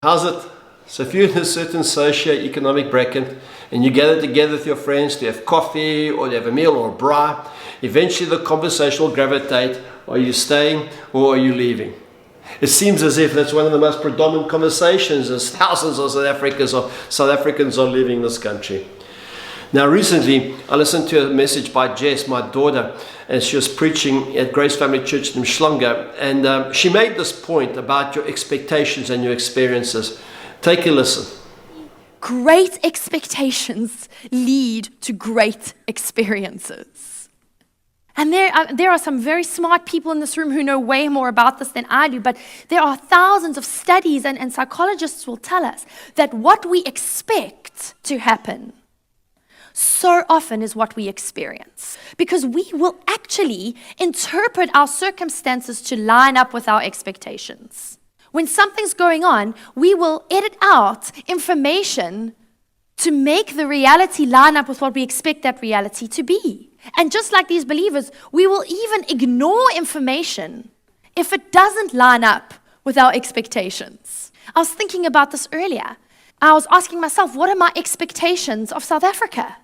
How's it? So if you're in a certain socio-economic bracket and you gather together with your friends to have coffee or to have a meal or a braai, eventually the conversation will gravitate, are you staying or are you leaving? It seems as if that's one of the most predominant conversations as thousands of South Africans are leaving this country. Now recently I listened to a message by Jess, my daughter, and she was preaching at Grace Family Church in Mhlanga, and she made this point about your expectations and your experiences. Take a listen. Great expectations lead to great experiences. And there are some very smart people in this room who know way more about this than I do, but there are thousands of studies and psychologists will tell us that what we expect to happen so often is what we experience. Because we will actually interpret our circumstances to line up with our expectations. When something's going on, we will edit out information to make the reality line up with what we expect that reality to be. And just like these believers, we will even ignore information if it doesn't line up with our expectations. I was thinking about this earlier. I was asking myself, what are my expectations of South Africa?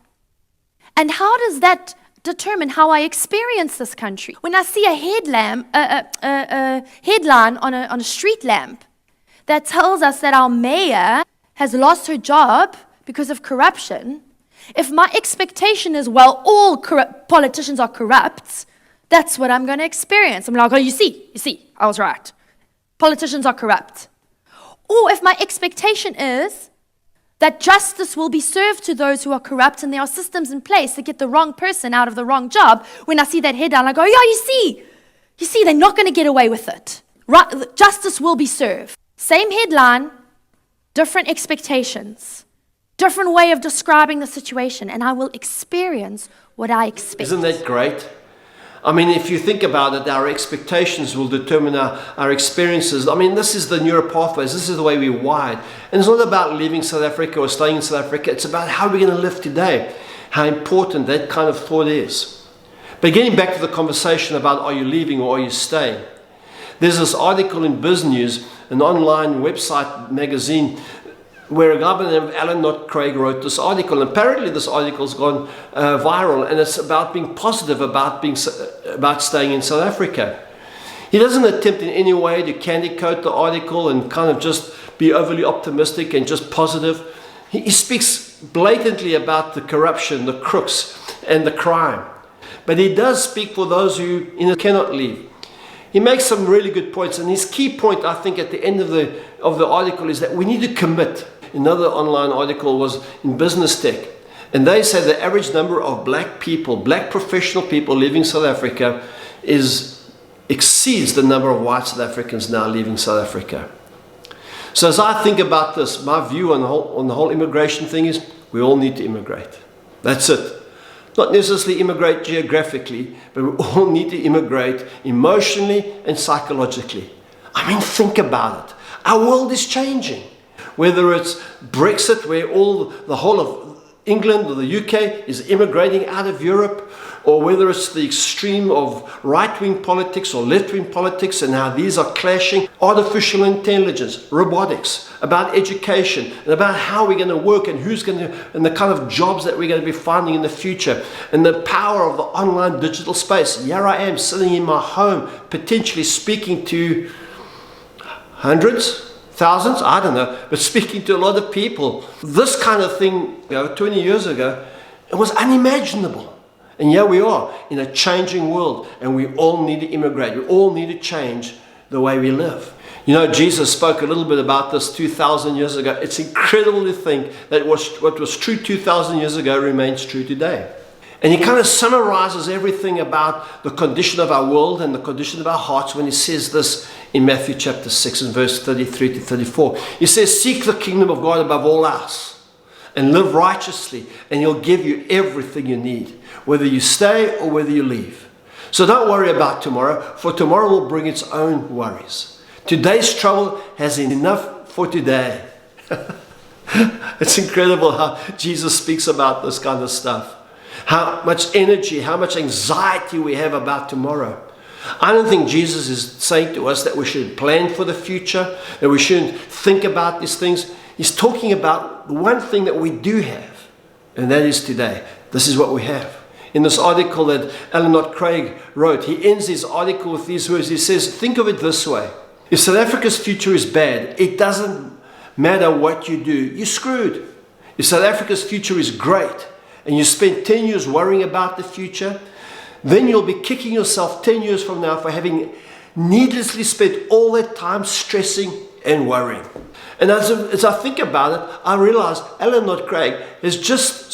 And how does that determine how I experience this country? When I see a headline on a street lamp that tells us that our mayor has lost her job because of corruption, if my expectation is, well, all politicians are corrupt, that's what I'm going to experience. I'm like, oh, you see, I was right. Politicians are corrupt. Or if my expectation is that justice will be served to those who are corrupt and there are systems in place to get the wrong person out of the wrong job, when I see that headline, I go, yeah, you see, they're not going to get away with it. Right, justice will be served. Same headline, different expectations, different way of describing the situation, and I will experience what I expect. Isn't that great? I mean, if you think about it, our expectations will determine our experiences. I mean, this is the Neuropathways. This is the way we're wired. And it's not about leaving South Africa or staying in South Africa. It's about how we're going to live today, how important that kind of thought is. But getting back to the conversation about are you leaving or are you staying? There's this article in Biznews, an online website magazine, where a guy by the name of Alan Nott-Craig wrote this article. And apparently this article's gone viral, and it's about being positive about staying in South Africa. He doesn't attempt in any way to candy coat the article and kind of just be overly optimistic and just positive. He speaks blatantly about the corruption, the crooks, and the crime. But he does speak for those who cannot leave. He makes some really good points, and his key point, I think, at the end of the article is that we need to commit. Another online article was in Business Tech, and they say the average number of black professional people leaving South Africa exceeds the number of white South Africans now leaving South Africa. So as I think about this, my view on the whole immigration thing is we all need to immigrate. That's it. Not necessarily immigrate geographically, but we all need to immigrate emotionally and psychologically. I mean, think about it. Our world is changing. Whether it's Brexit, where the whole of England or the UK is immigrating out of Europe, or whether it's the extreme of right-wing politics or left-wing politics and how these are clashing, artificial intelligence, robotics, about education, and about how we're going to work and and the kind of jobs that we're going to be finding in the future, and the power of the online digital space. Here I am sitting in my home, potentially speaking to hundreds, thousands, I don't know, but speaking to a lot of people. This kind of thing, 20 years ago, it was unimaginable. And here we are in a changing world, and we all need to immigrate. We all need to change the way we live. You know, Jesus spoke a little bit about this 2,000 years ago. It's incredible to think that what was true 2,000 years ago remains true today. And he kind of summarizes everything about the condition of our world and the condition of our hearts when he says this in Matthew chapter 6 and verse 33 to 34. He says, seek the kingdom of God above all else and live righteously, and he'll give you everything you need, whether you stay or whether you leave. So don't worry about tomorrow, for tomorrow will bring its own worries. Today's trouble has enough for today. It's incredible how Jesus speaks about this kind of stuff. How much energy, how much anxiety we have about tomorrow. I don't think Jesus is saying to us that we should plan for the future, that we shouldn't think about these things. He's talking about the one thing that we do have, and that is today. This is what we have. In this article that Alan Nott-Craig wrote, he ends his article with these words. He says, think of it this way. If South Africa's future is bad, it doesn't matter what you do. You're screwed. If South Africa's future is great, and you spend 10 years worrying about the future, then you'll be kicking yourself 10 years from now for having needlessly spent all that time stressing and worrying. And as I think about it, I realize Alan Nott-Craig has just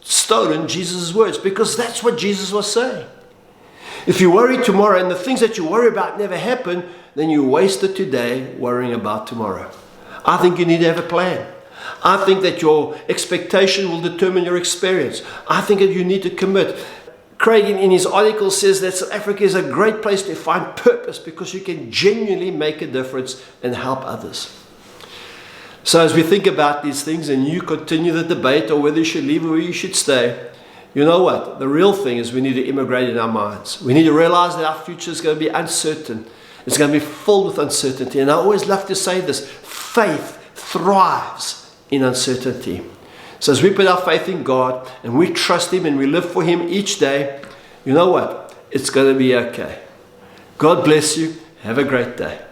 stolen Jesus' words, because that's what Jesus was saying. If you worry tomorrow and the things that you worry about never happen, then you wasted today worrying about tomorrow. I think you need to have a plan. I think that your expectation will determine your experience. I think that you need to commit. Craig in his article says that South Africa is a great place to find purpose because you can genuinely make a difference and help others. So as we think about these things and you continue the debate or whether you should leave or whether you should stay, you know what? The real thing is we need to immigrate in our minds. We need to realize that our future is going to be uncertain. It's going to be filled with uncertainty. And I always love to say this, faith thrives in uncertainty. So as we put our faith in God and we trust Him and we live for Him each day, you know what? It's going to be okay. God bless you. Have a great day.